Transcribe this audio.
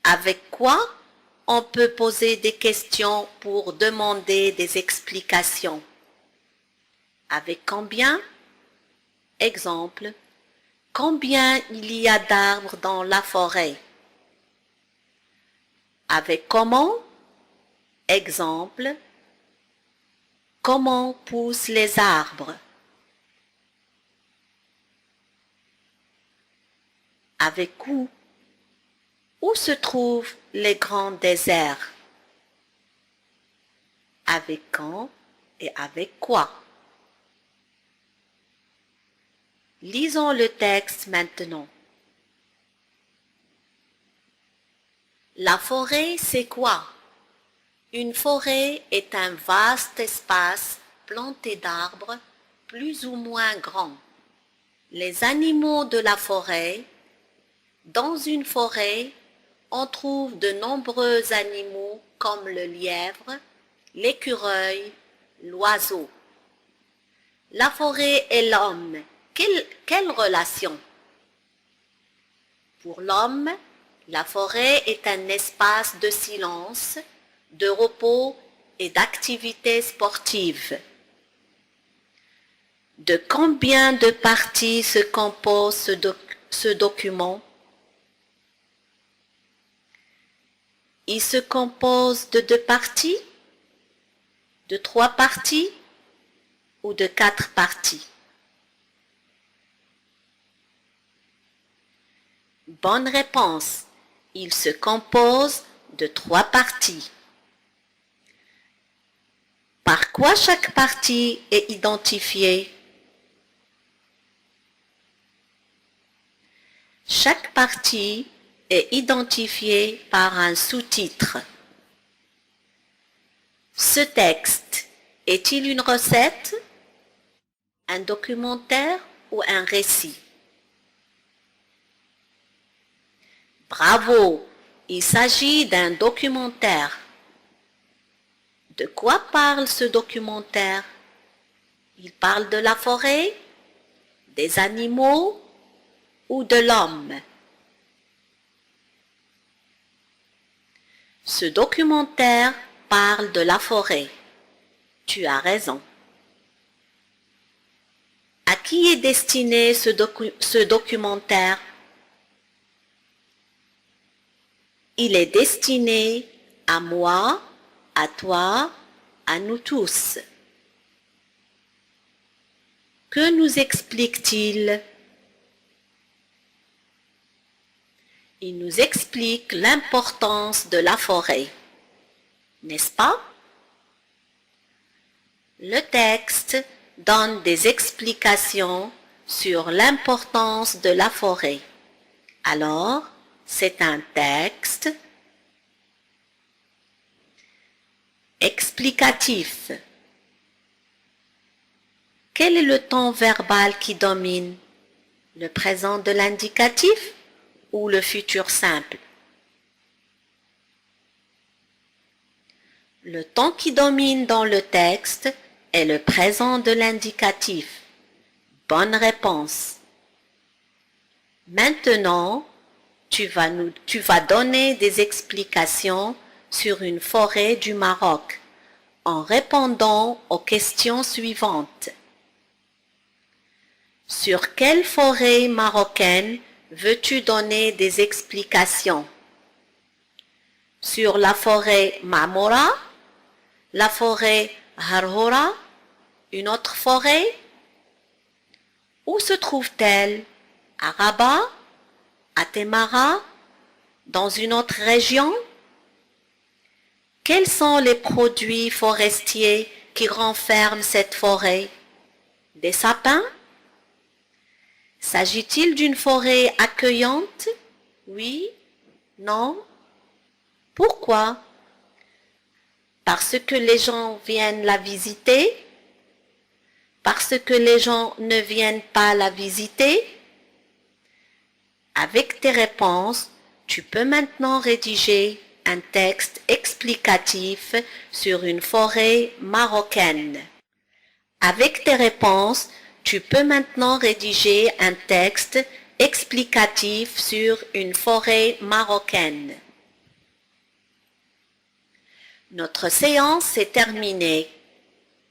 Avec quoi on peut poser des questions pour demander des explications? Avec combien? Exemple, combien il y a d'arbres dans la forêt? Avec comment? Exemple, comment poussent les arbres? Avec où? Où se trouvent les grands déserts? Avec quand et avec quoi? Lisons le texte maintenant. La forêt, c'est quoi? Une forêt est un vaste espace planté d'arbres plus ou moins grands. Les animaux de la forêt. Dans une forêt, on trouve de nombreux animaux comme le lièvre, l'écureuil, l'oiseau. La forêt et l'homme, quelle relation? Pour l'homme, la forêt est un espace de silence, de repos et d'activités sportives. De combien de parties se compose ce document? Il se compose de 2 parties, de 3 parties ou de 4 parties? Bonne réponse. Il se compose de 3 parties. Par quoi chaque partie est identifiée? Chaque partie est identifiée par un sous-titre. Ce texte est-il une recette, un documentaire ou un récit? Bravo! Il s'agit d'un documentaire. De quoi parle ce documentaire? Il parle de la forêt, des animaux ou de l'homme? Ce documentaire parle de la forêt. Tu as raison. À qui est destiné ce documentaire? Il est destiné à moi, à toi, à nous tous. Que nous explique-t-il? Il nous explique l'importance de la forêt, n'est-ce pas? Le texte donne des explications sur l'importance de la forêt. Alors, c'est un texte explicatif. Quel est le temps verbal qui domine? Le présent de l'indicatif ou le futur simple? Le temps qui domine dans le texte est le présent de l'indicatif. Bonne réponse. Maintenant, tu vas donner des explications sur une forêt du Maroc en répondant aux questions suivantes. Sur quelle forêt marocaine veux-tu donner des explications? Sur la forêt Marmora, la forêt Harhora, une autre forêt? Où se trouve-t-elle? À Rabat? À Témara? Dans une autre région? Quels sont les produits forestiers qui renferment cette forêt? Des sapins? S'agit-il d'une forêt accueillante? Oui? Non? Pourquoi? Parce que les gens viennent la visiter? Parce que les gens ne viennent pas la visiter? Avec tes réponses, tu peux maintenant rédiger un texte explicatif sur une forêt marocaine. Avec tes réponses, tu peux maintenant rédiger un texte explicatif sur une forêt marocaine. Notre séance est terminée.